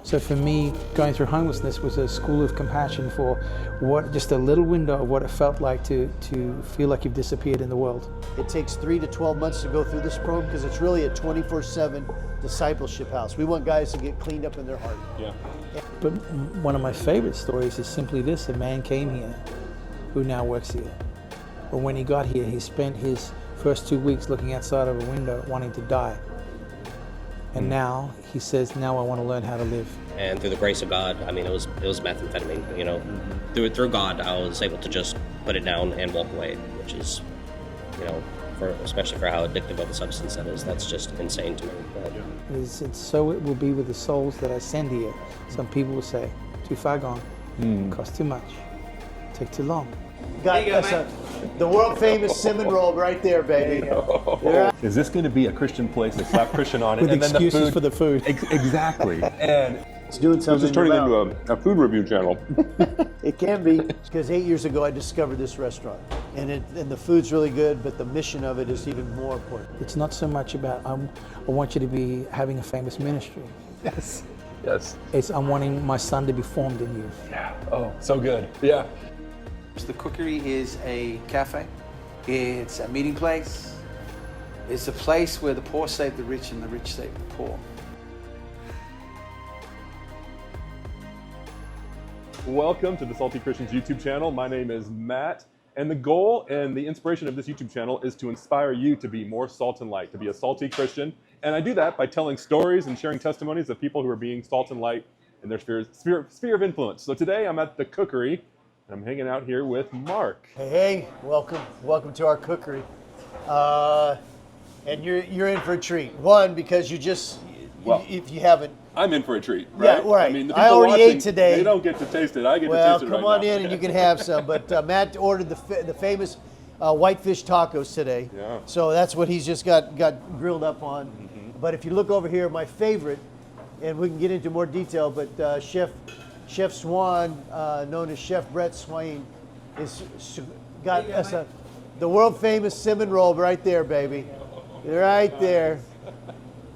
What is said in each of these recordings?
So for me, going through homelessness was a school of compassion for just a little window of what it felt like to feel like you've disappeared in the world. It takes 3 to 12 months to go through this program because it's really a 24/7 discipleship house. We want guys to get cleaned up in their heart. Yeah. But one of my favorite stories is simply this: a man came here who now works here. But when he got here, he spent his first 2 weeks looking outside of a window wanting to die. And now he says, now I want to learn how to live. And through the grace of God, I mean, it was methamphetamine, you know. Through God, I was able to just put it down and walk away, which is, you know, especially for how addictive of a substance that is, that's just insane to me. But, It's so it will be with the souls that I send here. Some people will say, too far gone, cost too much, take too long. Got us the world famous cinnamon roll right there, baby. Is this going to be a Christian place? They slap Christian on it. With and excuses then the food, for the food. Exactly. And it's doing something. this is turning into a food review channel. It can be, because 8 years ago I discovered this restaurant. And the food's really good, but the mission of it is even more important. It's not so much about, I want you to be having a famous ministry. Yes. Yes. It's, I'm wanting my son to be formed in you. Yeah. Oh, so good. Yeah. The Cookery is a cafe. It's a meeting place. It's a place where the poor save the rich and the rich save the poor. Welcome to the Salty Christians YouTube channel. My name is Matt, and the goal and the inspiration of this YouTube channel is to inspire you to be more salt and light, to be a salty Christian. And I do that by telling stories and sharing testimonies of people who are being salt and light in their sphere of influence. So today I'm at the Cookery. I'm hanging out here with Mark. Hey, welcome to our Cookery. And you're in for a treat. One, because if you haven't. I'm in for a treat, right? Yeah, right. I mean, the I people already watching, ate today. They don't get to taste it. I get to taste it Well, right come on now. in and you can have some. But Matt ordered the famous whitefish tacos today. Yeah. So that's what he's just got grilled up on. Mm-hmm. But if you look over here, my favorite, and we can get into more detail, but Chef Swan, known as Chef Brett Swayn, got us the world famous cinnamon roll right there, baby. Right there.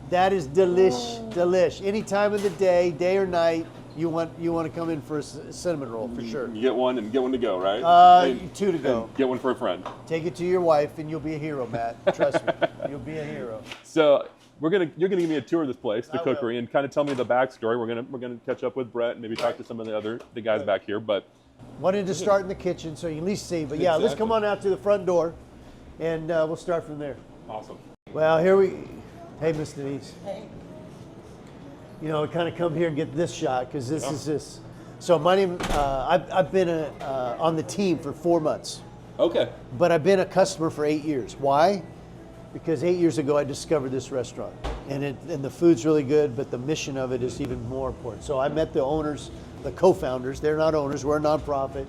That is delish. Any time of the day or night, you want to come in for a cinnamon roll for sure. You get one and get one to go, right? Two to go. Get one for a friend. Take it to your wife, and you'll be a hero, Matt. Trust me, you'll be a hero. So you're gonna give me a tour of this place, the I Cookery, will. and kind of tell me the backstory. We're gonna catch up with Brett and maybe talk to some of the guys back here. But Wanted to start in the kitchen so you can at least see. But yeah, let's come on out to the front door, and we'll start from there. awesome. Well, hey, Miss Denise. Hey. You know, we kind of come here and get this shot because this is this. So my name, I've been on the team for 4 months. Okay. But I've been a customer for 8 years. Why? Because 8 years ago I discovered this restaurant, and the food's really good, but the mission of it is even more important. So I met the owners, the co-founders. They're not owners. We're a nonprofit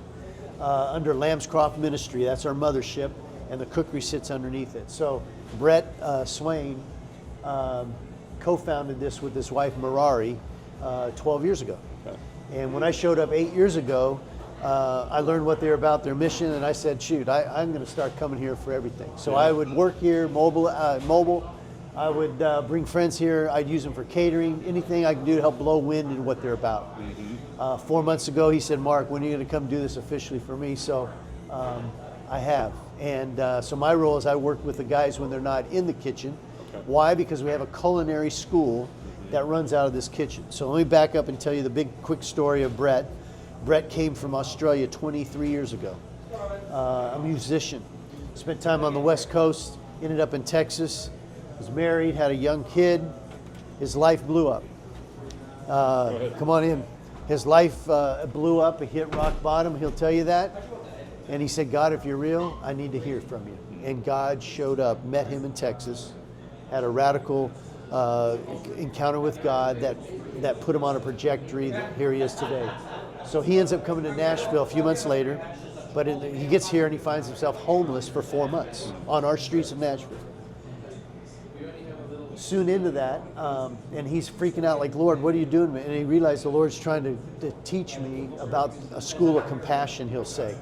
under Lambscroft Ministry. That's our mothership, and the Cookery sits underneath it. So Brett Swayn co-founded this with his wife Merari 12 years ago. Okay. And when I showed up 8 years ago, I learned what they're about, their mission, and I said, shoot, I'm going to start coming here for everything. So I would work here, mobile. I would bring friends here. I'd use them for catering, anything I can do to help blow wind into what they're about. Mm-hmm. 4 months ago, he said, Mark, when are you going to come do this officially for me? So I have. And so my role is I work with the guys when they're not in the kitchen. Okay. Why? Because we have a culinary school that runs out of this kitchen. So let me back up and tell you the big quick story of Brett. Brett came from Australia 23 years ago. A musician. Spent time on the West Coast, ended up in Texas, was married, had a young kid. His life blew up. Come on in. His life blew up, he hit rock bottom, he'll tell you that. And he said, God, if you're real, I need to hear from you. And God showed up, met him in Texas, had a radical encounter with God that put him on a trajectory that here he is today. So he ends up coming to Nashville a few months later, but he gets here and he finds himself homeless for 4 months on our streets of Nashville. Soon into that, and he's freaking out like, Lord, what are you doing? And he realized the Lord's trying to teach me about a school of compassion, he'll say,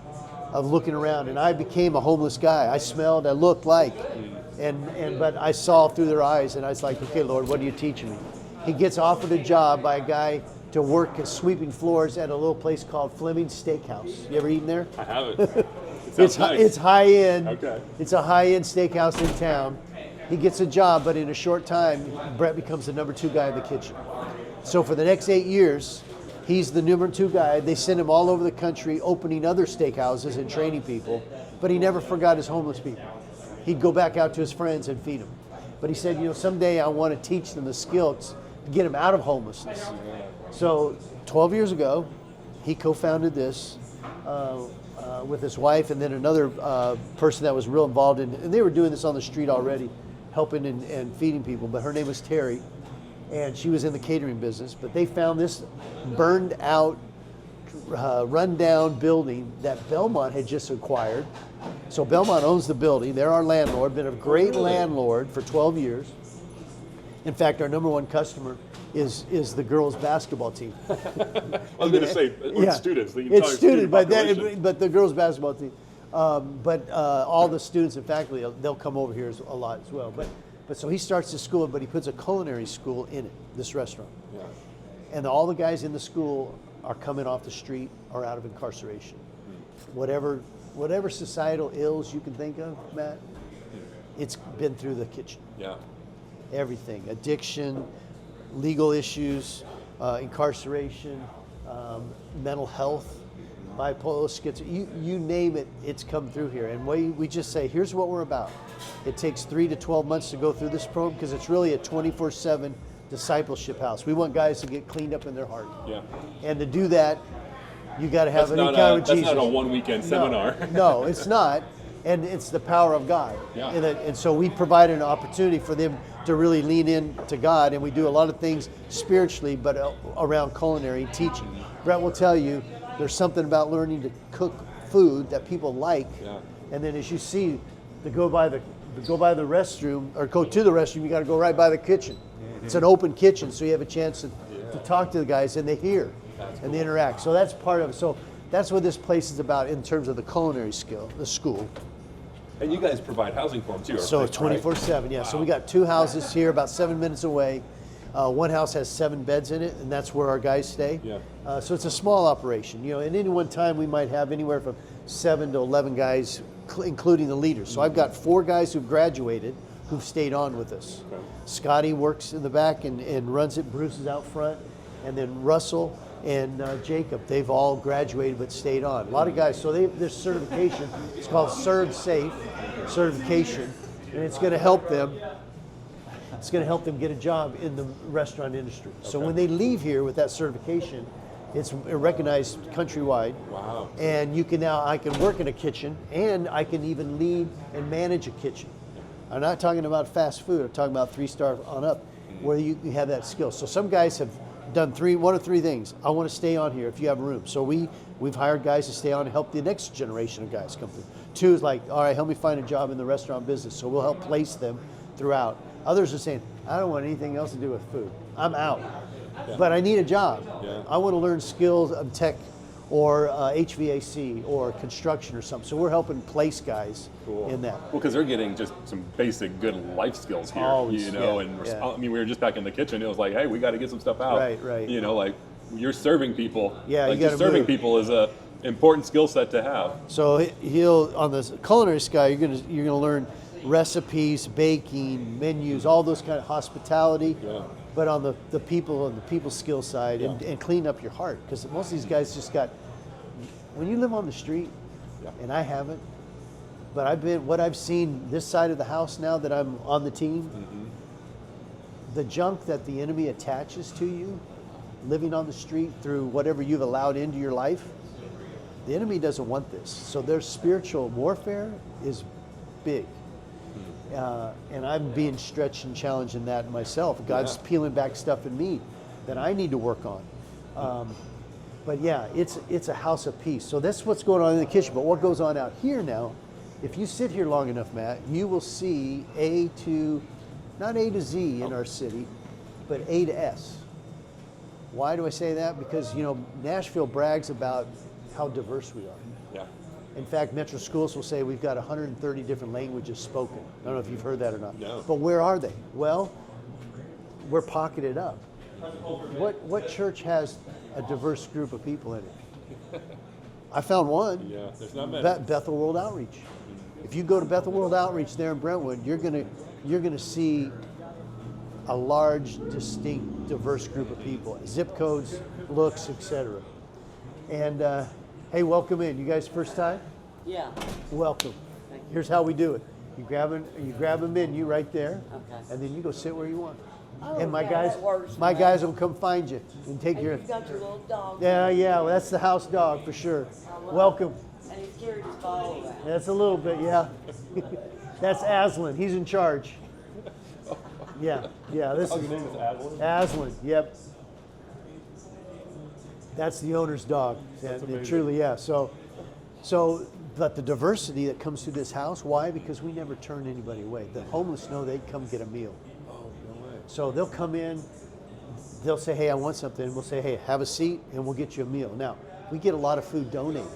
of looking around. And I became a homeless guy. I smelled, I looked like, but I saw through their eyes, and I was like, okay, Lord, what are you teaching me? He gets offered a job by a guy to work as sweeping floors at a little place called Fleming's Steakhouse. You ever eaten there? I haven't. It sounds nice. It's high end. Okay. It's a high end steakhouse in town. He gets a job, but in a short time, Brett becomes the number 2 guy in the kitchen. So for the next 8 years, he's the number 2 guy. They send him all over the country, opening other steakhouses and training people. But he never forgot his homeless people. He'd go back out to his friends and feed them. But he said, someday I want to teach them the skills to get them out of homelessness. So 12 years ago, he co-founded this with his wife and then another person that was real involved in, and they were doing this on the street already, helping and feeding people. But her name was Terry, and she was in the catering business. But they found this burned out, run-down building that Belmont had just acquired. So Belmont owns the building. They're our landlord, been a great landlord for 12 years. In fact, our number 1 customer is the girls' basketball team. I was going to say, it's students. It's students, but the girls' basketball team. But all the students and faculty, they'll come over here a lot as well. But so he starts the school, but he puts a culinary school in it, this restaurant. Yeah. And all the guys in the school are coming off the street or out of incarceration. Whatever societal ills you can think of, Matt, it's been through the kitchen. Yeah. Everything, addiction, legal issues, incarceration, mental health, bipolar, schizoid, you name it, it's come through here. And we just say, here's what we're about. It takes 3 to 12 months to go through this program because it's really a 24/7 discipleship house. We want guys to get cleaned up in their heart. Yeah. And to do that, you got to have an encounter with Jesus. That's not a one-weekend seminar. No, it's not. And it's the power of God. Yeah. And so we provide an opportunity for them to really lean in to God. And we do a lot of things spiritually, but around culinary teaching. Brett will tell you, there's something about learning to cook food that people like. Yeah. And then as you see, to go by the restroom or go to the restroom, you got to go right by the kitchen. Mm-hmm. It's an open kitchen, so you have a chance to talk to the guys and they hear and they interact. So that's part of it. So that's what this place is about in terms of the culinary skill, the school. And you guys provide housing for them too. So 24/7, yeah. Wow. So we got 2 houses here, about 7 minutes away. One house has 7 beds in it, and that's where our guys stay. Yeah. So it's a small operation. At any one time, we might have anywhere from 7 to 11 guys, including the leaders. So I've got 4 guys who've graduated, who've stayed on with us. Okay. Scotty works in the back and runs it. Bruce is out front, and then Russell and Jacob, they've all graduated but stayed on. A lot of guys, so this certification, it's called Serve Safe certification, and it's going to help them. It's going to help them get a job in the restaurant industry. Okay. So when they leave here with that certification, it's recognized countrywide. Wow. And I can work in a kitchen, and I can even lead and manage a kitchen. I'm not talking about fast food. I'm talking about 3-star on up, where you have that skill. So some guys have done 1 of 3 things. I want to stay on here if you have room. So we've hired guys to stay on and help the next generation of guys come through. 2 is like, all right, help me find a job in the restaurant business. So we'll help place them throughout. Others are saying, I don't want anything else to do with food. I'm out. Yeah. But I need a job. Yeah. I want to learn skills of tech or HVAC or construction or something. So we're helping place guys in that. Well, because they're getting just some basic good life skills here, I mean, we were just back in the kitchen. It was like, hey, we got to get some stuff out. Right. Like you're serving people. Yeah, like just serving people is a important skill set to have. So he'll on the culinary side, you're gonna learn recipes, baking, menus, all those kind of hospitality. Yeah. But on the people skill side and clean up your heart, because most of these guys just got. When you live on the street, and I haven't, but I've seen this side of the house now that I'm on the team. Mm-hmm. The junk that the enemy attaches to you, living on the street through whatever you've allowed into your life, the enemy doesn't want this. So their spiritual warfare is big. And I'm being stretched and challenged in that myself. God's peeling back stuff in me that I need to work on. But it's a house of peace. So that's what's going on in the kitchen. But what goes on out here now, if you sit here long enough, Matt, you will see not A to Z in our city, but A to S. Why do I say that? Because, Nashville brags about how diverse we are. Yeah. In fact, Metro Schools will say we've got 130 different languages spoken. I don't know if you've heard that or not. No. But where are they? Well, we're pocketed up. what church has a diverse group of people in it? I found one. Yeah, there's not many. Bethel World Outreach. If you go to Bethel World Outreach there in Brentwood, you're gonna see a large, distinct, diverse group of people, zip codes, looks, etc. And hey, welcome in. You guys first time? Yeah. Welcome. Here's how we do it. You grab a menu right there, Okay. and then you go sit where you want. Oh, And my yeah, guys, that works, my man. guys will come find you and take And your. you've got your little dog. Yeah, well, that's the house dog for sure. Welcome. And he's carried his ball around. That's a little bit, yeah. That's Aslan. He's in charge. Yeah. This Oh, is your name is Aslan? Aslan. Yep. That's the owner's dog. That's And amazing. truly, yeah. So, but the diversity that comes to this house, why? Because we never turn anybody away. The homeless know they come get a meal. Oh, no way. So they'll come in, they'll say, hey, I want something. And we'll say, hey, have a seat, and we'll get you a meal. Now, we get a lot of food donated.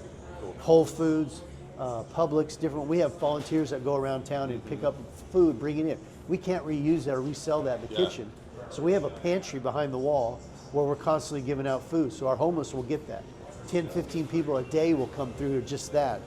Whole Foods, Publix, different. We have volunteers that go around town and pick up food, bring it in. We can't reuse that or resell that in the kitchen. So we have a pantry behind the wall where we're constantly giving out food. So our homeless will get that. 10, 15 people a day will come through just that.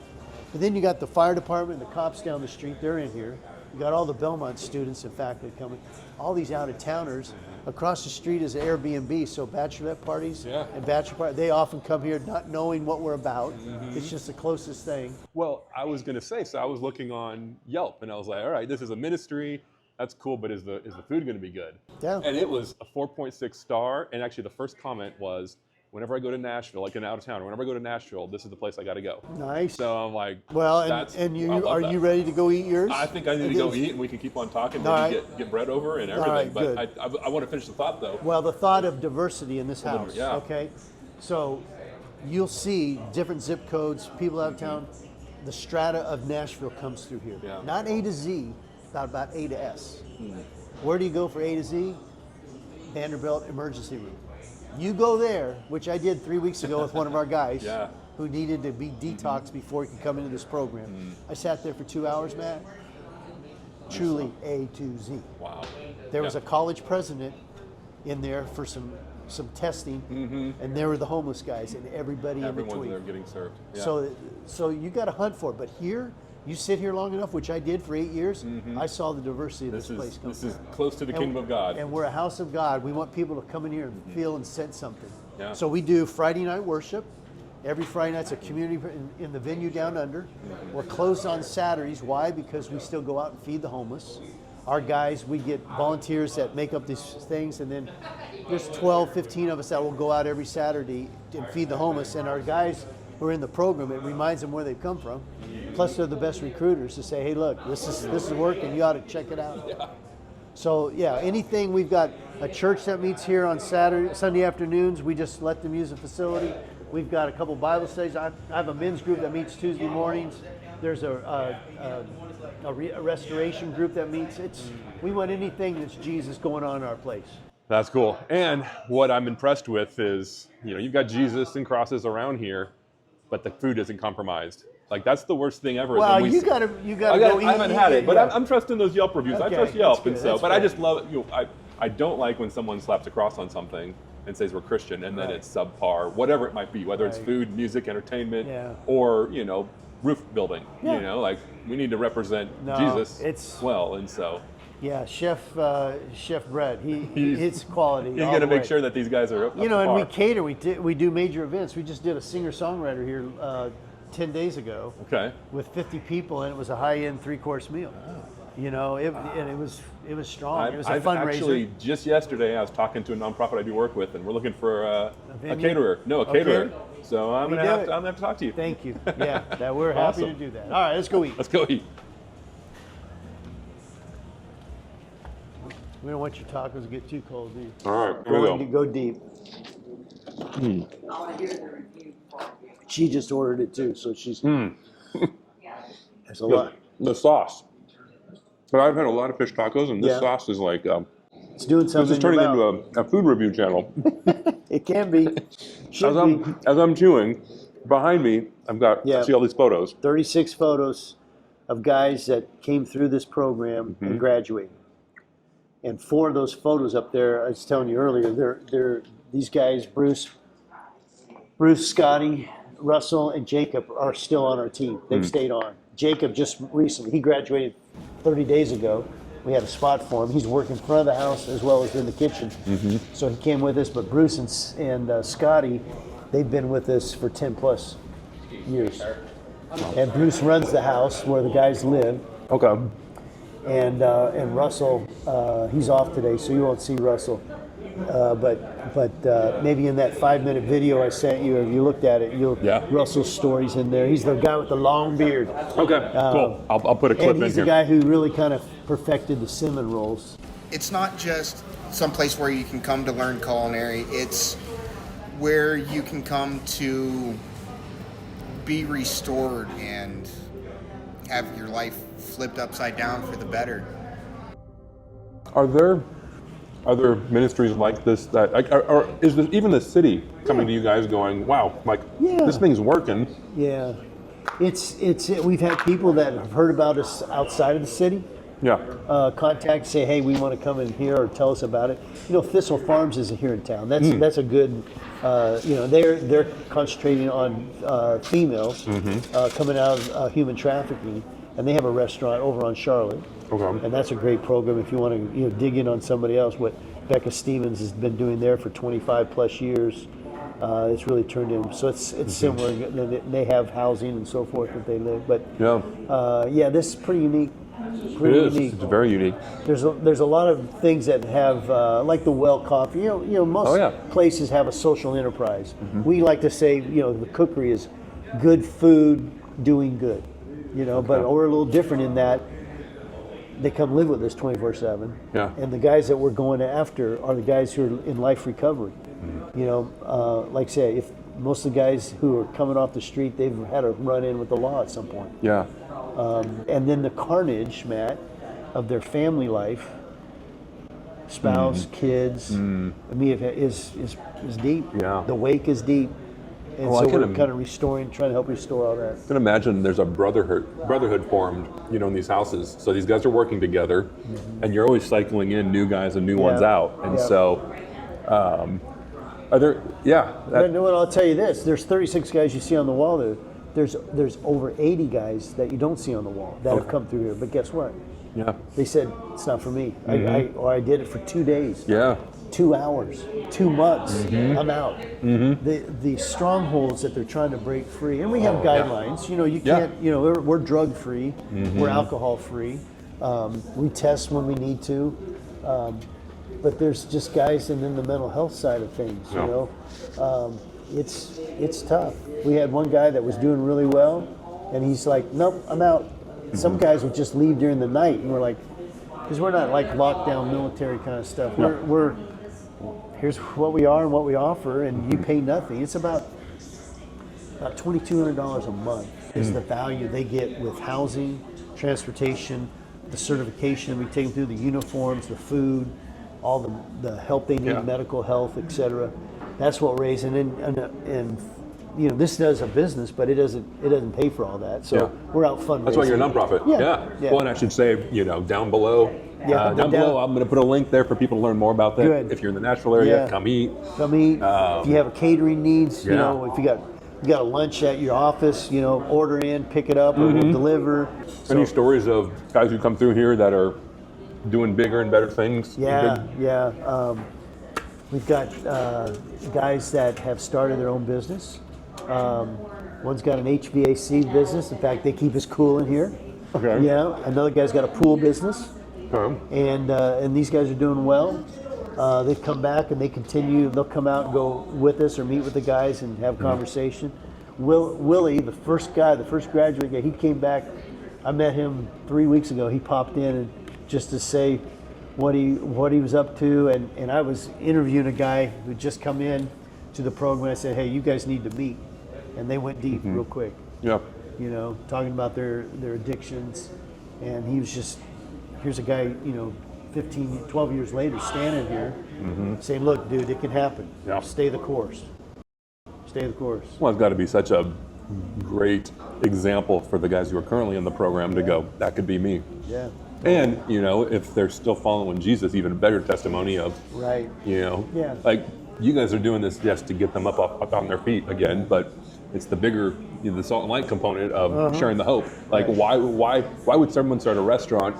But then you got the fire department, the cops down the street, they're in here. You got all the Belmont students and faculty coming. All these out-of-towners. Across the street is Airbnb, so bachelorette parties and bachelor parties, they often come here not knowing what we're about. It's just the closest thing. Well, I was going to say, so I was looking on Yelp, and I was like, all right, this is a ministry. That's cool, but is the food going to be good? Yeah. And it was a 4.6 star, and actually the first comment was, whenever I go to Nashville, like an out of town, whenever I go to Nashville, this is the place I got to go. Nice. So I'm like, Well, that's, and I you love are that. you ready to go eat yours? I think I need to go eat, and we can keep on talking. All Maybe right. get bread over and All everything. right, But I want to finish the thought though. Well, the thought of diversity in this house. Yeah. Okay. So you'll see different zip codes, people out of town. The strata of Nashville comes through here. Yeah. Not A to Z, about A to S. Where do you go for A to Z? Vanderbilt emergency room. You go there, which I did 3 weeks ago with one of our guys Yeah. who needed to be detoxed before he could come into this program. I sat there for 2 hours, Matt. Truly A to Z. Wow. There was a college president in there for some testing, and there were the homeless guys and everybody in Everyone's between. there getting served. Yeah. So you got to hunt for it. But here, you sit here long enough, which I did for 8 years. I saw the diversity of this place come this is through. close to the kingdom of God. And we're a house of God. We want people to come in here and feel and sense something. Yeah. So we do Friday night worship. Every Friday night's a community in the venue down under. We're closed on Saturdays. Why? Because we still go out and feed the homeless. Our guys, we get volunteers that make up these things, and then there's 12, 15 of us that will go out every Saturday and feed the homeless. And our guys who are in the program, it reminds them where they've come from. Plus, they're the best recruiters to say, hey, look, this is working. You ought to check it out. So, yeah, anything. We've got a church that meets here on Sunday afternoons. We just let them use the facility. We've got a couple Bible studies. I have a men's group that meets Tuesday mornings. There's a restoration group that meets. We want anything that's Jesus going on in our place. That's cool. And what I'm impressed with is, you've got Jesus and crosses around here, but the food isn't compromised. Like, that's the worst thing ever. Well, you gotta go eat. I haven't had it, but yeah. I'm trusting those Yelp reviews. Okay, I trust Yelp, that's and good, so. that's But I good. just love it. I don't like when someone slaps a cross on something and says we're Christian, and then Right. it's subpar, whatever it might be, whether it's Right. food, music, entertainment, Yeah. or roof building. Yeah. Like we need to represent No, Jesus it's- well, and so Yeah, Chef Brett. It's quality. he's all going to the make way. sure that these guys are up to And we par. cater. We do major events. We just did a singer-songwriter here 10 days ago Okay. with 50 people, and it was a high-end 3-course meal. And it was strong. It was a I've fundraiser. actually just yesterday I was talking to a nonprofit I do work with, and we're looking for a venue? caterer. No, a Okay. caterer. So I'm We gonna do have it. to. I'm gonna have to talk to you. Thank you. Yeah, that we're happy Awesome. to do that. All right, let's go eat. Let's go eat. We don't want your tacos to get too cold, do you? All right, here we go. Go deep. She just ordered it too, so she's. There's a lot. The sauce. But I've had a lot of fish tacos, and this Yeah. sauce is like It's doing this something. is turning in your into mouth. a food review channel. It can be. Should be. As I'm chewing, behind me I've got Yeah. see all these photos. 36 photos of guys that came through this program and graduated. And 4 of those photos up there, I was telling you earlier, they're these guys, Bruce, Scotty, Russell, and Jacob are still on our team. They've stayed on. Jacob just recently, he graduated 30 days ago. We had a spot for him. He's working in front of the house as well as in the kitchen. So he came with us, but Bruce and Scotty, they've been with us for 10 plus years. And Bruce runs the house where the guys live. Okay. And Russell, he's off today, so you won't see Russell. But maybe in that 5-minute video I sent you, if you looked at it, Russell's story's in there. He's the guy with the long beard. Okay, cool. I'll put a clip in here. And he's the guy who really kind of perfected the cinnamon rolls. It's not just some place where you can come to learn culinary. It's where you can come to be restored and have your life flipped upside down for the better. Are there ministries like this that, or is there even the city coming to you guys going, wow, like this thing's working? Yeah, it's we've had people that have heard about us outside of the city. Contact, say, hey, we want to come in here, or tell us about it. You know, Thistle Farms is here in town. That's a good. You know, they're concentrating on females coming out of human trafficking, and they have a restaurant over on Charlotte. Okay. And that's a great program if you want to dig in on somebody else. What Becca Stevens has been doing there for 25 plus years, it's really turned in. So it's similar. They have housing and so forth that they live. But this is pretty unique. Unique. It's very unique. There's a lot of things that have like the Well Coffee. You know most places have a social enterprise. We like to say the Cookery is good food doing good. But we're a little different in that they come live with us 24/7. And the guys that we're going after are the guys who are in life recovery. Like I say, if most of the guys who are coming off the street, they've had a run-in with the law at some point. And then the carnage, Matt, of their family life, spouse, kids, I mean, is deep. The wake is deep. And so we're kind of trying to help restore all that. I can imagine there's a brotherhood formed, in these houses. So these guys are working together, and you're always cycling in new guys and new ones out. And so, are there? Well, I'll tell you this: there's 36 guys you see on the wall there. There's over 80 guys that you don't see on the wall that have come through here. But guess what? They said it's not for me. I did it for 2 days. 2 hours, 2 months, I'm out. The strongholds that they're trying to break free, and we have guidelines. You can't. We're drug free, we're alcohol free. We test when we need to, but there's just guys, and then the mental health side of things. It's tough. We had one guy that was doing really well, and he's like, nope, I'm out. Some guys would just leave during the night, and we're like, because we're not like lockdown military kind of stuff. We're here's what we are and what we offer, and you pay nothing. It's about $2,200 a month is the value they get with housing, transportation, the certification we take them through, the uniforms, the food, all the help they need, medical health, etc. That's what we're raising, and this does a business, but it doesn't pay for all that. So we're out fundraising. That's why you're a nonprofit. Well, and I should say, down below. Down below, I'm going to put a link there for people to learn more about that. Good. If you're in the Nashville area, come eat. If you have a catering needs, if you got a lunch at your office, order in, pick it up, or we'll deliver. Any stories of guys who come through here that are doing bigger and better things? We've got guys that have started their own business. One's got an HVAC business. In fact, they keep us cool in here. Another guy's got a pool business. And these guys are doing well. They've come back and they continue. They'll come out and go with us or meet with the guys and have conversation. Willie, the first graduate guy, he came back. I met him 3 weeks ago. He popped in and just to say what he was up to, and I was interviewing a guy who just come in to the program. I said, hey, you guys need to meet, and they went deep real quick. Talking about their addictions, and he was just. Here's a guy, 15, 12 years later, standing here, saying, look, dude, it can happen. Stay the course. Stay the course. Well, it's got to be such a great example for the guys who are currently in the program to go, that could be me. And, you know, if they're still following Jesus, even a better testimony of, Right. you know, Yeah. like you guys are doing this just to get them up on their feet again, but it's the bigger, you know, the salt and light component of sharing the hope. Like, Right. why would someone start a restaurant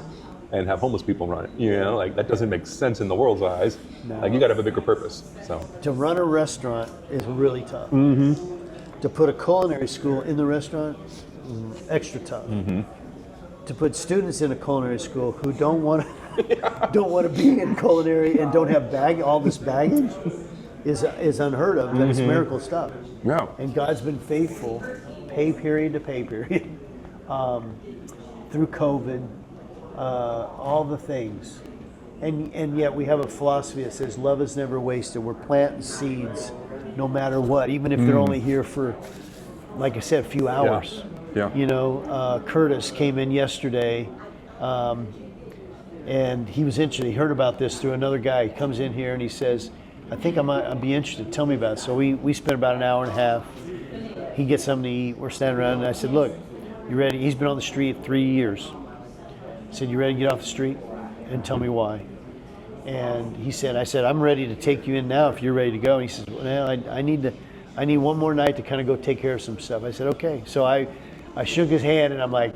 and have homeless people run it? You know, like that doesn't make sense in the world's eyes. No. Like you got to have a bigger purpose. So To run a restaurant is really tough. Mm-hmm. To put a culinary school in the restaurant, extra tough. Mm-hmm. To put students in a culinary school who don't want to be in culinary and don't have all this baggage is unheard of. But it's miracle stuff. yeah, And God's been faithful, pay period to pay period, through COVID, all the things. And yet we have a philosophy that says love is never wasted. We're planting seeds no matter what, even if they're only here for, like I said, a few hours. Yeah. You know, Curtis came in yesterday, and he was interested. He heard about this through another guy. He comes in here and he says, I think I'd be interested. Tell me about it. So we spent about an hour and a half. He gets something to eat. We're standing around, and I said, look, you ready? He's been on the street 3 years. I said, you ready to get off the street? And tell me why. And I said, I'm ready to take you in now if you're ready to go. And he says, well, I need one more night to kind of go take care of some stuff. I said, okay. So I shook his hand, and I'm like,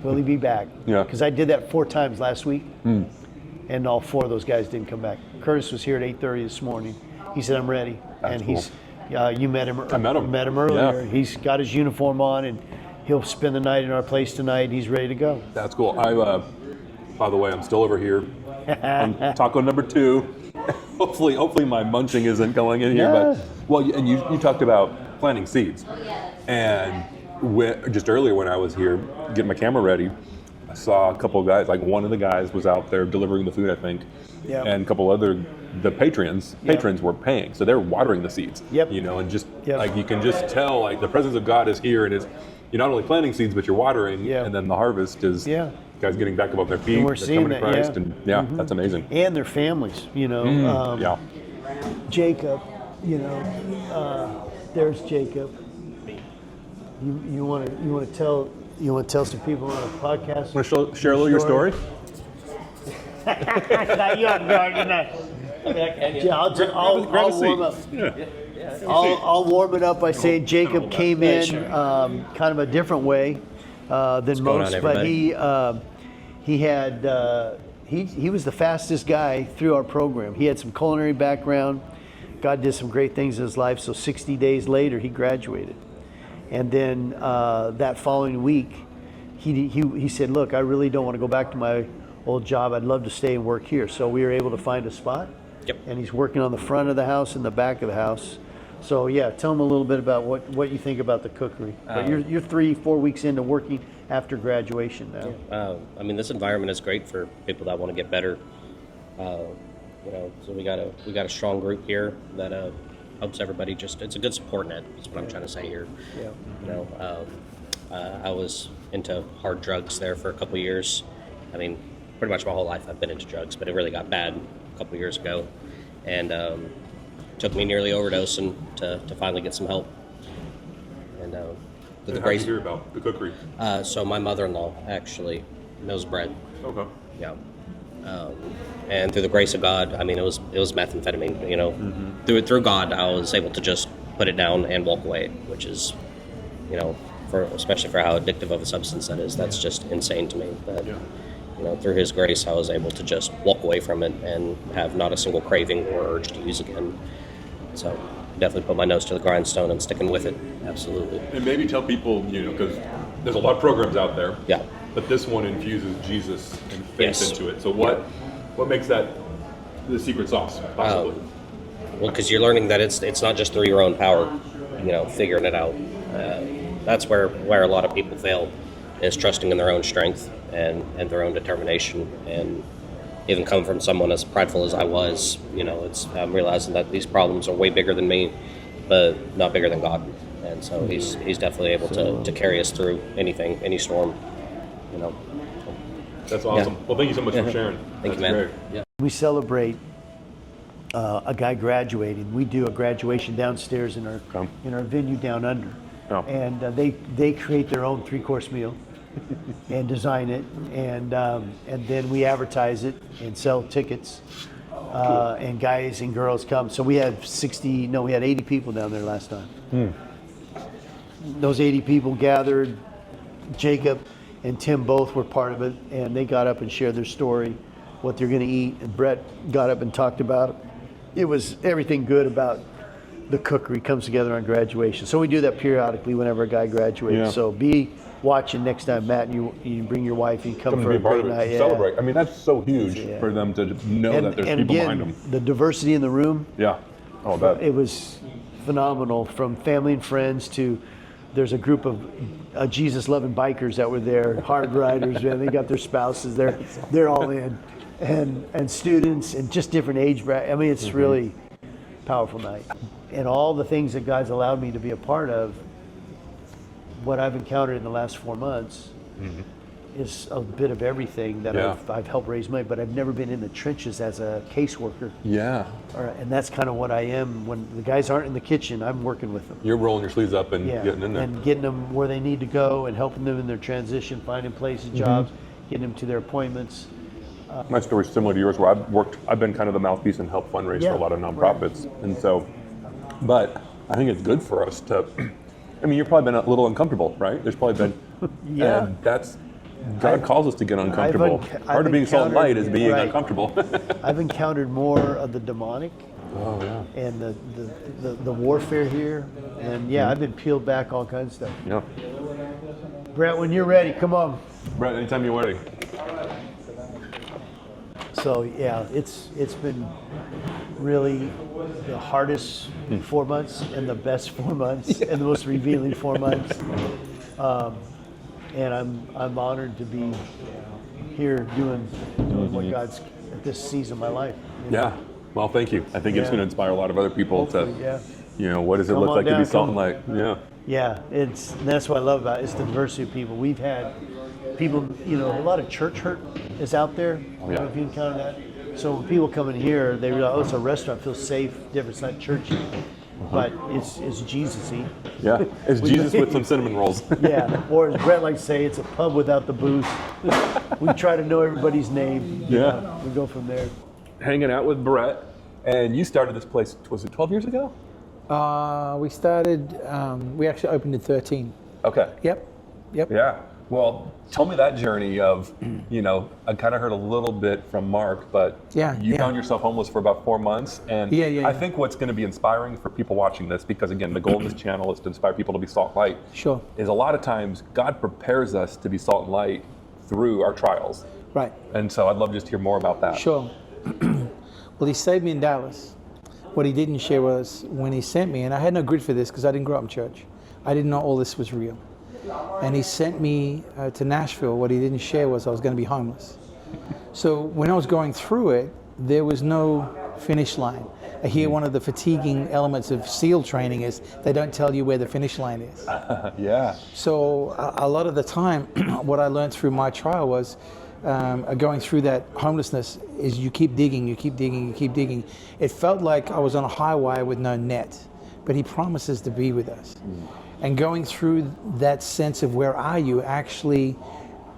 will he be back? Yeah. Because I did that 4 times last week, and all 4 of those guys didn't come back. Curtis was here at 8:30 this morning. He said, I'm ready. That's and he's, you met him. I met him. Met him earlier. Yeah. He's got his uniform on, and he'll spend the night in our place tonight. He's ready to go. that's cool. By the way, I'm still over here on taco number 2. hopefully my munching isn't going in here. Yeah. But and you talked about planting seeds, and just earlier when I was here getting my camera ready, I saw a couple of guys. Like one of the guys was out there delivering the food, I think, Yep. and a couple other the patrons were paying, so they're watering the seeds. Yep. You know, and just Yep. like you can just tell, like the presence of God is here, and you're not only planting seeds, but you're watering, Yeah. and then the harvest is. Yeah. Guys getting back up on their feet, And we're they're seeing coming to that, Christ, yeah. and that's amazing. And their families, you know. Yeah. Jacob, you know, there's Jacob. You want to tell some people on a podcast? Want to share a little your story? Yeah, I'll warm up. Yeah. I'll warm it up by saying Jacob came in kind of a different way than going most, on, but everybody? he was the fastest guy through our program. He had some culinary background. God did some great things in his life. So 60 days later, he graduated, and then that following week, he said, "Look, I really don't want to go back to my old job. I'd love to stay and work here." So we were able to find a spot. Yep. And he's working on the front of the house and the back of the house. So yeah, tell him a little bit about what you think about the cookery. But you're 3-4 weeks into working after graduation now. I mean, this environment is great for people that want to get better. You know, so we got a strong group here that helps everybody. It's a good support net. That's what I'm trying to say here. Yeah. You know, I was into hard drugs there for a couple years. I mean, pretty much my whole life I've been into drugs, but it really got bad a couple years ago, and took me nearly overdosing to finally get some help. And How did you hear about the cookery? so my mother-in-law actually knows Brett. Okay. Yeah. And through the grace of God, I mean, it was methamphetamine. You know, through God, I was able to just put it down and walk away, which is, you know, especially for how addictive of a substance that is. That's just insane to me. That, you know, through His grace, I was able to just walk away from it and have not a single craving or urge to use again. So definitely put my nose to the grindstone and sticking with it. Absolutely. And maybe tell people, you know, because there's a lot of programs out there. Yeah. But this one infuses Jesus and faith Yes. into it. So what makes that the secret sauce, possibly? Well, because you're learning that it's not just through your own power, you know, figuring it out. That's where a lot of people fail, is trusting in their own strength and their own determination. And even coming from someone as prideful as I was, you know, I'm realizing that these problems are way bigger than me, but not bigger than God. And so He's definitely able to carry us through anything, any storm, you know. That's awesome. Well, thank you so much for sharing. Thank you, That's man. great. Yeah. We celebrate a guy graduating. We do a graduation downstairs in our venue down under, Oh. and they create their own 3-course meal. and design it, and then we advertise it and sell tickets, and guys and girls come. So we had 80 people down there last time. Those 80 people gathered. Jacob and Tim both were part of it, and they got up and shared their story, what they're going to eat, and Brett got up and talked about it. It was everything good about the cookery comes together on graduation. So we do that periodically whenever a guy graduates. Yeah. So be watching next time, Matt, and you bring your wife and come Come for to a be part great of it, night. to Yeah. celebrate. I mean, that's so huge Yeah. for them to know that there's people again, behind them. the diversity in the room, Yeah. Oh, that. it was phenomenal, from family and friends to there's a group of Jesus-loving bikers that were there, hard riders, man. They got their spouses. They're all in, and students and just different age brackets. I mean, it's really powerful night, and all the things that God's allowed me to be a part of. What I've encountered in the last 4 months is a bit of everything that Yeah. I've helped raise money, but I've never been in the trenches as a caseworker. Yeah. And that's kind of what I am. When the guys aren't in the kitchen, I'm working with them. You're rolling your sleeves up and getting in there. And getting them where they need to go and helping them in their transition, finding places, jobs, getting them to their appointments. My story's similar to yours, where I've been kind of the mouthpiece and helped fundraise for a lot of nonprofits. And so, but I think it's good for us to, I mean, you've probably been a little uncomfortable, right? There's probably been, and that's, God calls us to get uncomfortable. Part of being salt and light is being uncomfortable. I've encountered more of the demonic and the warfare here. And I've been peeled back all kinds of stuff. Yeah. Brett, when you're ready, come on. Brett, anytime you're ready. So it's been really the hardest 4 months and the best 4 months and the most revealing 4 months. And I'm honored to be here doing what God's at this season of my life. Yeah. Well, thank you. I think it's going to inspire a lot of other people to, what does it Come look on like to down, be salt and come. light? Yeah. Yeah, that's what I love about it. It's the diversity of people. We've had people, a lot of church hurt is out there. I don't know if you encounter that. So when people come in here, they realize, it's a restaurant, feels safe, different, it's not churchy, but it's Jesus-y. Yeah, it's Jesus with some cinnamon rolls. Yeah, or as Brett likes to say, it's a pub without the booze. We try to know everybody's name. Yeah. We go from there. Hanging out with Brett, and you started this place, was it 12 years ago? We started, we actually opened in 13. Okay. Yep. Yeah. Well, tell me that journey of, I kind of heard a little bit from Mark, but you found yourself homeless for about 4 months. And I think what's going to be inspiring for people watching this, because again, the goal of this channel is to inspire people to be salt and light. Sure. Is a lot of times God prepares us to be salt and light through our trials. Right. And so I'd love to just hear more about that. Sure. Well, he saved me in Dallas. What he didn't share was when he sent me, and I had no grid for this because I didn't grow up in church. I didn't know all this was real. And he sent me to Nashville. What he didn't share was I was going to be homeless. So when I was going through it, there was no finish line. I hear one of the fatiguing elements of SEAL training is they don't tell you where the finish line is. Yeah. So a lot of the time, what I learned through my trial was going through that homelessness is you keep digging, you keep digging, you keep digging. It felt like I was on a high wire with no net, but he promises to be with us. And going through that sense of where are you actually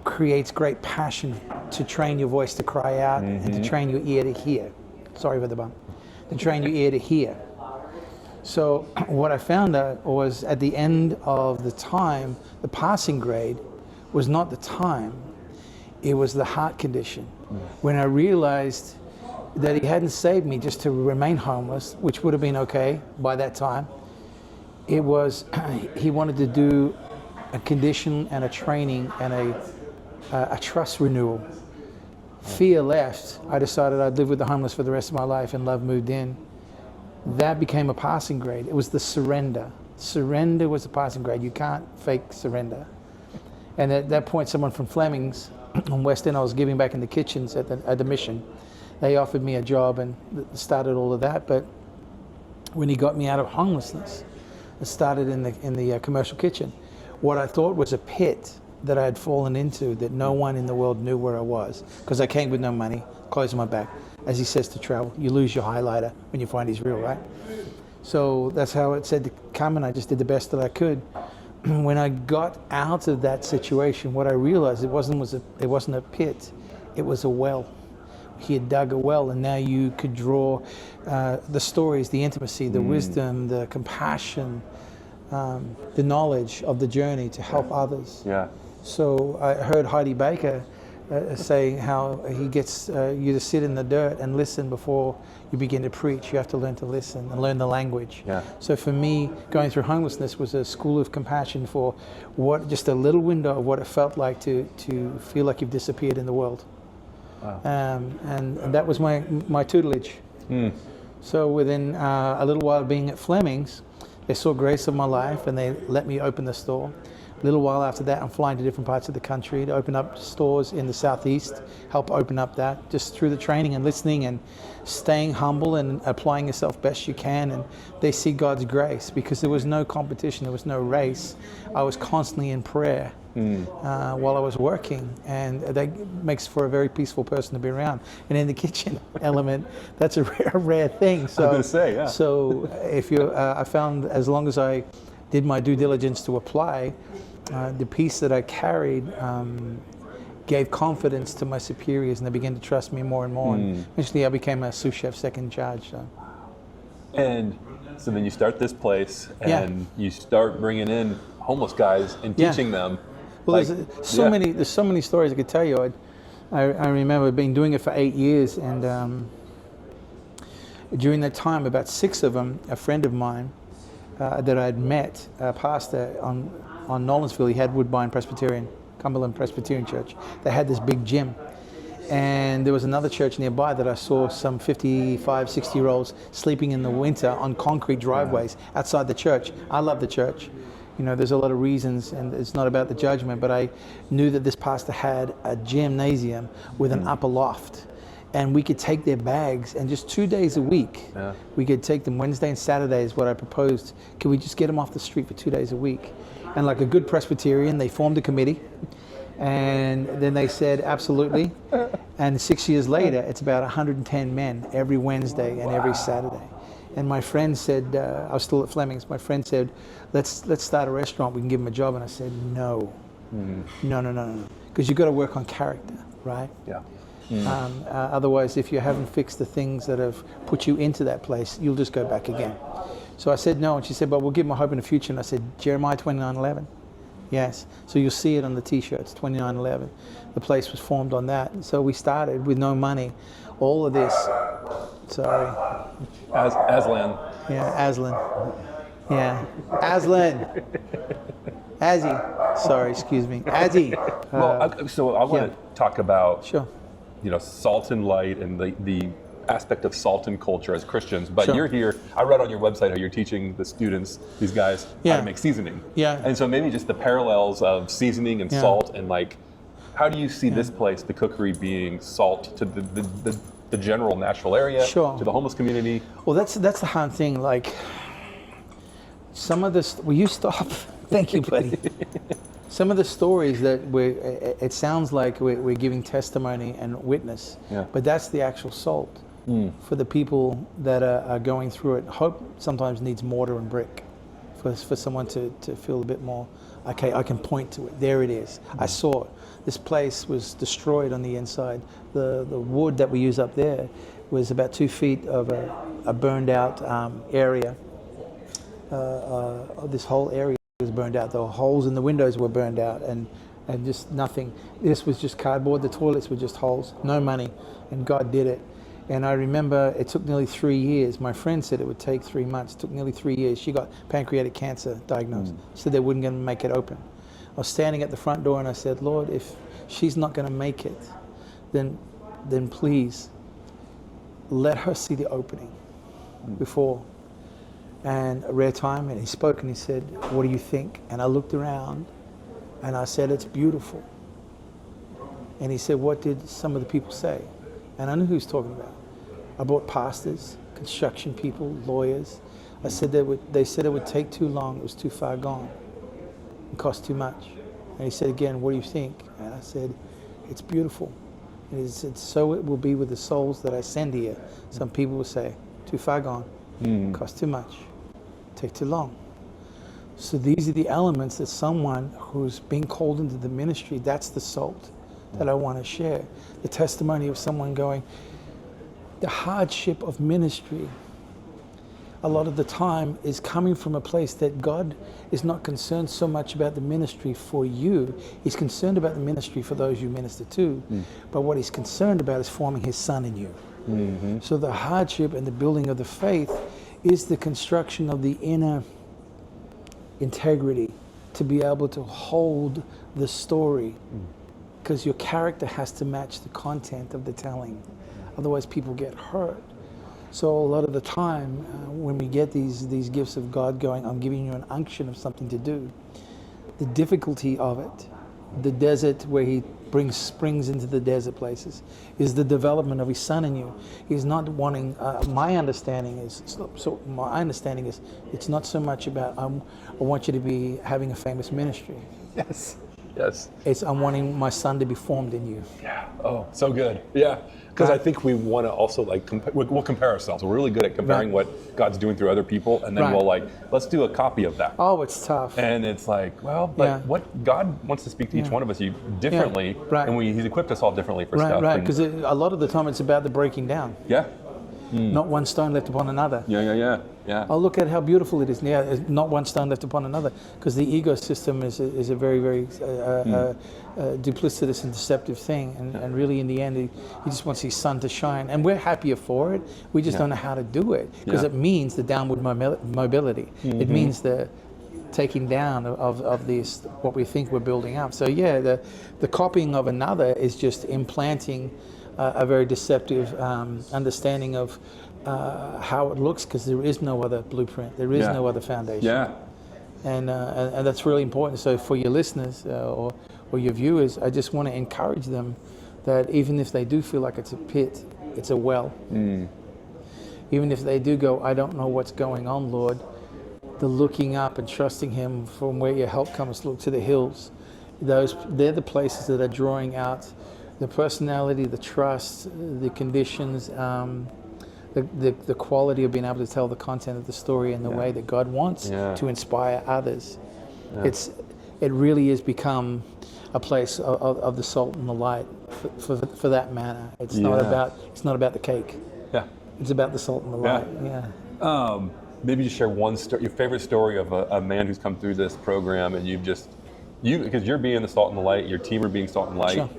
creates great passion to train your voice to cry out and to train your ear to hear. Sorry for the bump. To train your ear to hear. So what I found out was at the end of the time, the passing grade was not the time, it was the heart condition. When I realized that he hadn't saved me just to remain homeless, which would have been okay by that time. It was, he wanted to do a condition and a training and a trust renewal. Fear left. I decided I'd live with the homeless for the rest of my life, and love moved in. That became a passing grade. It was the surrender. Surrender was the passing grade. You can't fake surrender. And at that point, someone from Fleming's on West End, I was giving back in the kitchens at the mission. They offered me a job and started all of that. But when he got me out of homelessness, it started in the commercial kitchen. What I thought was a pit that I had fallen into that no one in the world knew where I was, because I came with no money, clothes on my back. As he says to travel, you lose your highlighter when you find he's real, right? So that's how it said to come, and I just did the best that I could. when I got out of that situation, what I realized it wasn't a pit, it was a well. He had dug a well, and now you could draw the stories, the intimacy, the wisdom, the compassion, the knowledge of the journey to help others. Yeah. So I heard Heidi Baker saying how he gets you to sit in the dirt and listen before you begin to preach. You have to learn to listen and learn the language. Yeah. So for me, going through homelessness was a school of compassion for just a little window of what it felt like to feel like you've disappeared in the world. Wow. And that was my tutelage. So within a little while of being at Fleming's, they saw grace of my life and they let me open the store. A little while after that, I'm flying to different parts of the country to open up stores in the southeast, help open up that, just through the training and listening and staying humble and applying yourself best you can. And they see God's grace because there was no competition, there was no race. I was constantly in prayer while I was working, and that makes for a very peaceful person to be around. And in the kitchen element, that's a rare thing. So, I was going to say, yeah. So if you, I found as long as I did my due diligence to apply, the peace that I carried gave confidence to my superiors, and they began to trust me more and more. And eventually I became a sous chef second in charge. So. And so then you start this place, and you start bringing in homeless guys and teaching them. Well, there's so many stories I could tell you. I remember doing it for 8 years, and during that time, about 6 of them, a friend of mine that I'd met, a pastor on Nolensville, he had Woodbine Presbyterian, Cumberland Presbyterian Church. They had this big gym. And there was another church nearby that I saw some 55, 60-year-olds sleeping in the winter on concrete driveways outside the church. I love the church. You know, there's a lot of reasons, and it's not about the judgment, but I knew that this pastor had a gymnasium with an upper loft. And we could take their bags, and just 2 days a week, we could take them. Wednesday and Saturday is what I proposed. Could we just get them off the street for 2 days a week? And like a good Presbyterian, they formed a committee. And then they said, absolutely. And 6 years later, it's about 110 men every Wednesday and every Saturday. And my friend said, I was still at Fleming's, my friend said, let's start a restaurant, we can give them a job. And I said, no, no. Because you've got to work on character, right? Yeah. Otherwise, if you haven't fixed the things that have put you into that place, you'll just go back again. So I said no, and she said, but we'll give them a hope in the future. And I said, Jeremiah 29:11. Yes. So you'll see it on the T-shirts, 29:11. The place was formed on that. And so we started with no money. All of this. Sorry. Aslan. Yeah, Aslan. Yeah, Aslan. Azzy. Sorry, excuse me. Azzy. So I want to talk about salt and light and the aspect of salt and culture as Christians. But you're here, I read on your website how you're teaching the students, these guys, how to make seasoning. Yeah. And so maybe just the parallels of seasoning and salt, and like, how do you see this place, the Cookery, being salt to the general Nashville area, to the homeless community? Well, that's the hard thing. Like, some of this, will you stop? Thank you, buddy. Some of the stories that it sounds like we're giving testimony and witness, but that's the actual salt. For the people that are going through it. Hope sometimes needs mortar and brick for someone to feel a bit more, okay, I can point to it. There it is. I saw it. This place was destroyed on the inside. The wood that we use up there was about 2 feet of a burned out area. This whole area was burned out. The holes in the windows were burned out, and just nothing. This was just cardboard. The toilets were just holes. No money, and God did it. And I remember it took nearly 3 years. My friend said it would take 3 months. It took nearly 3 years. She got pancreatic cancer diagnosed. Said they weren't going to make it open. I was standing at the front door and I said, Lord, if she's not going to make it, then please let her see the opening before. And a rare time, and he spoke and he said, what do you think? And I looked around and I said, it's beautiful. And he said, what did some of the people say? And I knew who he was talking about. I brought pastors, construction people, lawyers. I said they said it would take too long, it was too far gone. It cost too much. And he said again, what do you think? And I said, it's beautiful. And he said, so it will be with the souls that I send here. Some people will say, too far gone, cost too much, take too long. So these are the elements that someone who's being called into the ministry, that's the salt that I want to share. The testimony of someone going, the hardship of ministry, a lot of the time is coming from a place that God is not concerned so much about the ministry for you. He's concerned about the ministry for those you minister to. But what he's concerned about is forming his son in you. So the hardship and the building of the faith is the construction of the inner integrity to be able to hold the story, because your character has to match the content of the telling. Otherwise people get hurt. So a lot of the time when we get these gifts of God going, I'm giving you an unction of something to do, the difficulty of it, the desert where he brings springs into the desert places, is the development of his son in you. He's not wanting, my understanding is it's not so much about I want you to be having a famous ministry. Yes. It's I'm wanting my son to be formed in you. Yeah. Oh, so good. Yeah. Because I think we want to also we'll compare ourselves. We're really good at comparing what God's doing through other people, and then we'll let's do a copy of that. Oh, it's tough. And it's like, well, but what God wants to speak to each one of us differently, and He's equipped us all differently for stuff. Right, because a lot of the time it's about the breaking down. Yeah. Not one stone left upon another. Yeah. Oh, look at how beautiful it is. Yeah, not one stone left upon another, because the ego system is a very, very duplicitous and deceptive thing. And really, in the end, he just wants his sun to shine. And we're happier for it. We just don't know how to do it, because it means the downward mobility. It means the taking down of this, what we think we're building up. So the copying of another is just implanting a very deceptive understanding of how it looks, because there is no other blueprint, there is no other foundation. Yeah. And that's really important. So for your listeners or your viewers, I just want to encourage them that even if they do feel like it's a pit, it's a well. Even if they do go, I don't know what's going on, Lord, the looking up and trusting him from where your help comes, look to the hills. They're the places that are drawing out the personality, the trust, the conditions, the quality of being able to tell the content of the story in the way that God wants to inspire others. It really has become a place of the salt and the light for that manner. It's not about the cake. Yeah. It's about the salt and the light. Yeah. Maybe just share one story, your favorite story of a man who's come through this program, and because you're being the salt and the light, your team are being salt and light. Sure.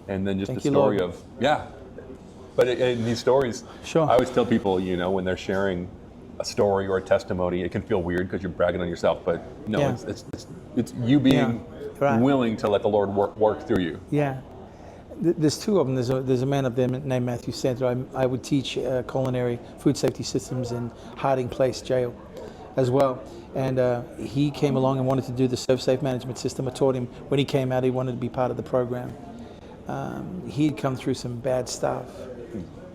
And then just the story of, but in these stories, I always tell people, when they're sharing a story or a testimony, it can feel weird because you're bragging on yourself, but no, it's you being willing to let the Lord work through you. Yeah. There's two of them. There's a man up there named Matthew Center. I would teach culinary food safety systems in Harding Place Jail as well. And he came along and wanted to do the serve safe management system. I taught him when he came out, he wanted to be part of the program. He'd come through some bad stuff.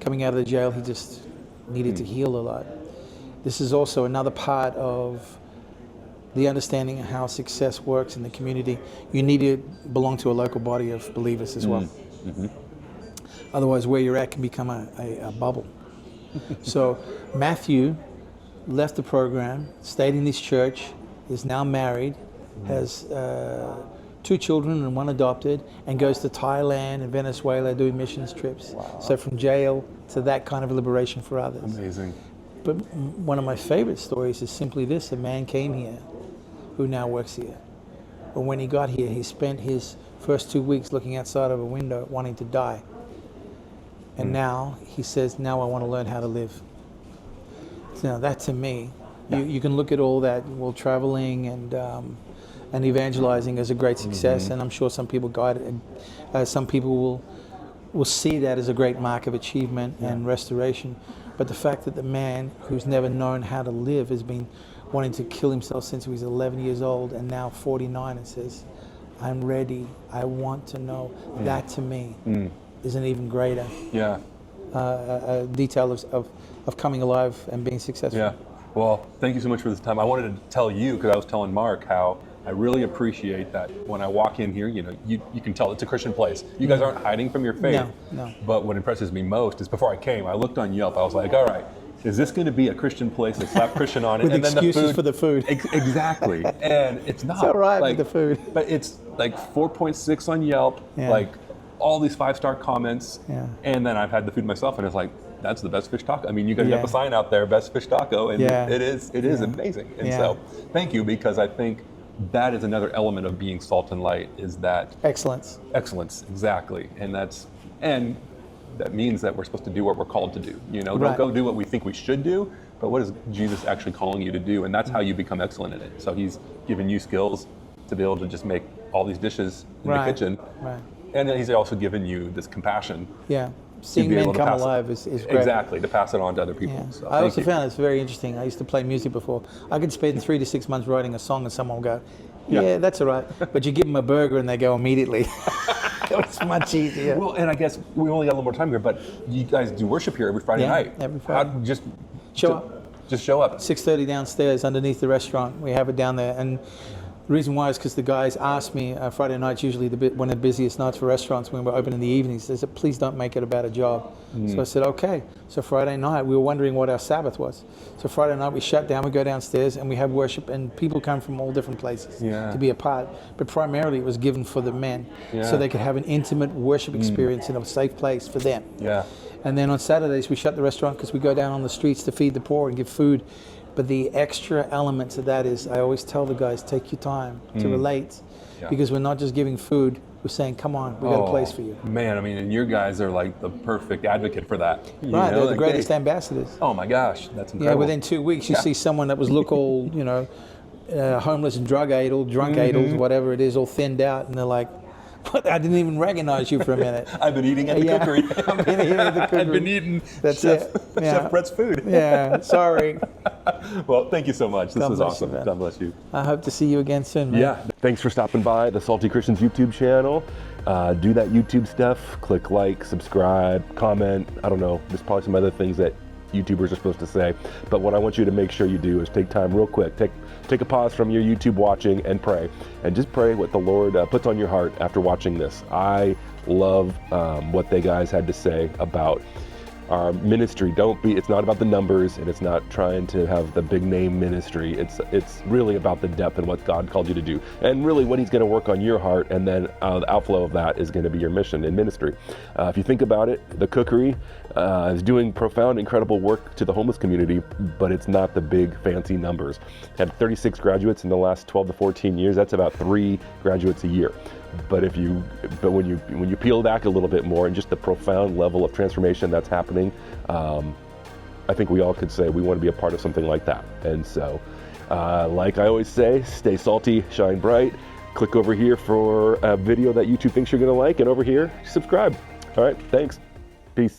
Coming out of the jail, he just needed to heal a lot. This is also another part of the understanding of how success works in the community. You need to belong to a local body of believers as well. Otherwise, where you're at can become a bubble. So Matthew left the program, stayed in this church, is now married, has 2 children and 1 adopted, and goes to Thailand and Venezuela doing missions trips. Wow. So from jail to that kind of liberation for others. Amazing. But one of my favorite stories is simply this: a man came here who now works here. But when he got here, he spent his first 2 weeks looking outside of a window wanting to die. And now he says, now I want to learn how to live. So now that to me, you can look at all that, traveling and evangelizing as a great success, and I'm sure some people some people will see that as a great mark of achievement and restoration. But the fact that the man who's never known how to live has been wanting to kill himself since he was 11 years old and now 49 and says, I'm ready, I want to know, that to me is an even greater detail of coming alive and being successful. Yeah. Well, thank you so much for this time. I wanted to tell you, because I was telling Mark, how I really appreciate that when I walk in here, you can tell it's a Christian place. You guys aren't hiding from your faith. No. But what impresses me most is before I came, I looked on Yelp. I was like, all right, is this going to be a Christian place that slap Christian on it? With and then excuses for the food. Exactly. And it's not. It's all right like, with the food. But it's like 4.6 on Yelp, Yeah. like all these 5-star comments. Yeah. And then I've had the food myself, and it's like, that's the best fish taco. I mean, you guys Yeah. got the sign out there, best fish taco, and Yeah. it is amazing. And Yeah. so thank you, because I think that is another element of being salt and light, is that Excellence. excellence, exactly. And that means that we're supposed to do what we're called to do. You know, Right. don't go do what we think we should do, but what is Jesus actually calling you to do? And that's how you become excellent in it. So he's given you skills to be able to just make all these dishes in Right. the kitchen. Right. And then he's also given you this compassion. Yeah. to Seeing be men able to come pass it. alive is great. Exactly, to pass it on to other people. Yeah. So I thank also you. found it's very interesting. I used to play music before. I could spend 3 to 6 months writing a song and someone would go, Yeah. yeah, that's all right. But you give them a burger and they go immediately. It's much easier. Well, and I guess we only got a little more time here, but you guys do worship here every Friday Yeah, night. every Friday. Just Show up. Just show up. 6:30 downstairs underneath the restaurant. We have it down there. And the reason why is because the guys asked me, Friday night's usually one of the busiest nights for restaurants when we're open in the evenings. They said, please don't make it about a job. So I said, okay. So Friday night, we were wondering what our Sabbath was. So Friday night, we shut down, we go downstairs, and we have worship, and people come from all different places Yeah. to be a part. But primarily, it was given for the men, Yeah. so they could have an intimate worship experience in a safe place for them. Yeah. And then on Saturdays, we shut the restaurant because we go down on the streets to feed the poor and give food. But the extra elements of that is, I always tell the guys, take your time to relate. Yeah. Because we're not just giving food, we're saying, come on, we got a place for you. Man, I mean, and your guys are like the perfect advocate for that. You Right, know, they're the like, greatest hey, ambassadors. oh my gosh, that's Yeah, incredible. within 2 weeks, you Yeah. see someone that was look all, homeless and drug-addled, drunk-addled, whatever it is, all thinned out, and they're like, what? I didn't even recognize you for a minute. I've been eating at the Yeah. cookery. I've been eating at the I've Cookery. been eating That's Chef, it. Yeah. Chef Brett's food. Yeah, sorry. Well, thank you so much. This God was bless awesome. you, man. God bless you. I hope to see you again soon, man. Yeah. Thanks for stopping by the Salty Christians YouTube channel. Do that YouTube stuff. Click like, subscribe, comment. I don't know. There's probably some other things that YouTubers are supposed to say. But what I want you to make sure you do is take time real quick. Take a pause from your YouTube watching and pray. And just pray what the Lord puts on your heart after watching this. I love what they guys had to say about our ministry. It's not about the numbers, and it's not trying to have the big name ministry. It's really about the depth and what God called you to do, and really what he's going to work on your heart, and then the outflow of that is going to be your mission in ministry. If you think about it, the Cookery is doing profound, incredible work to the homeless community, but it's not the big fancy numbers. Had 36 graduates in the last 12 to 14 years. That's about 3 graduates a year. But when you peel back a little bit more, and just the profound level of transformation that's happening, I think we all could say we want to be a part of something like that. And so, like I always say, stay salty, shine bright. Click over here for a video that YouTube thinks you're going to like, and over here, subscribe. All right, thanks. Peace.